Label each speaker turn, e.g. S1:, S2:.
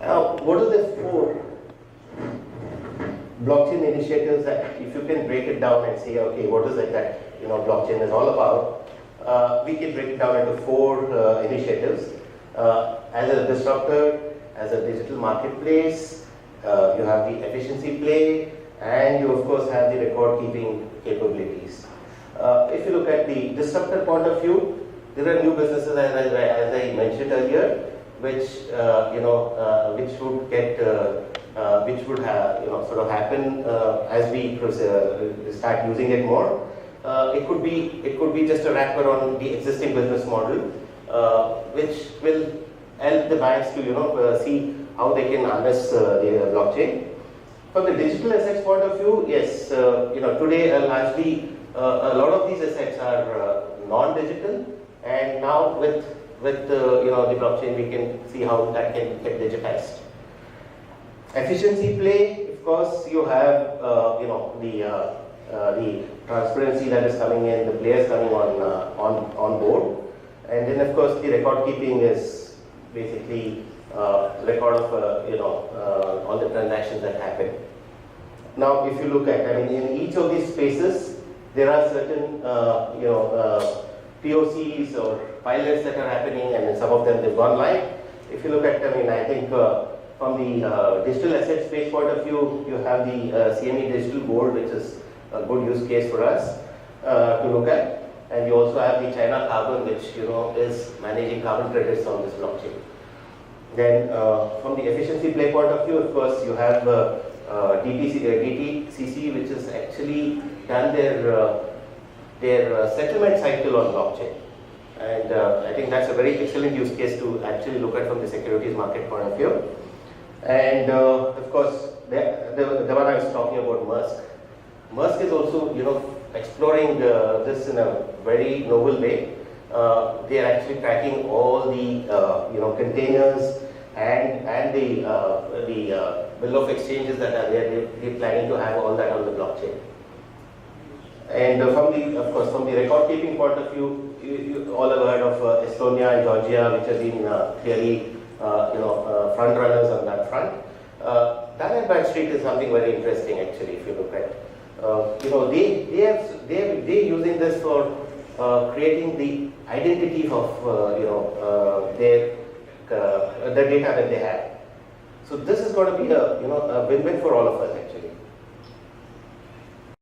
S1: Now, what are the 4 blockchain initiatives that, if you can break it down and say, okay, what is it that blockchain is all about? We can break it down into 4 initiatives. As a disruptor, as a digital marketplace, you have the efficiency play, and you of course have the record-keeping capabilities. If you look at the disruptor point of view, there are new businesses, as I mentioned earlier, which which would get, which would have sort of happen as we start using it more. It could be just a wrapper on the existing business model, which will help the banks to see how they can harness the blockchain. From the digital assets point of view, yes, today largely a lot of these assets are non-digital, and now with the blockchain, we can see how that can get digitized. Efficiency play, of course, you have the transparency that is coming in, the players coming on board, and then of course the record keeping is basically record of all the transactions that happen. Now, if you look at, in each of these spaces, there are certain POCs or pilots that are happening, and in some of them they've gone live. If you look at, I think from the digital asset space point of view, you have the CME Digital Board, which is a good use case for us to look at, and you also have the China Carbon, which is managing carbon credits on this blockchain. Then, from the efficiency play point of view, of course, you have DTCC, which has actually done their settlement cycle on blockchain. And I think that's a very excellent use case to actually look at from the securities market point of view. And of course, the one I was talking about, Maersk is also exploring this in a very novel way. They are actually tracking all the containers and the bill of exchanges that are there. They're planning to have all that on the blockchain. And from the record keeping point of view, you all have heard of Estonia and Georgia, which have been clearly front runners on that front. Dun & Bradstreet is something very interesting, actually. If you look at, they're using this for creating the identity of the data that they have. So this is going to be a win-win for all of us, actually.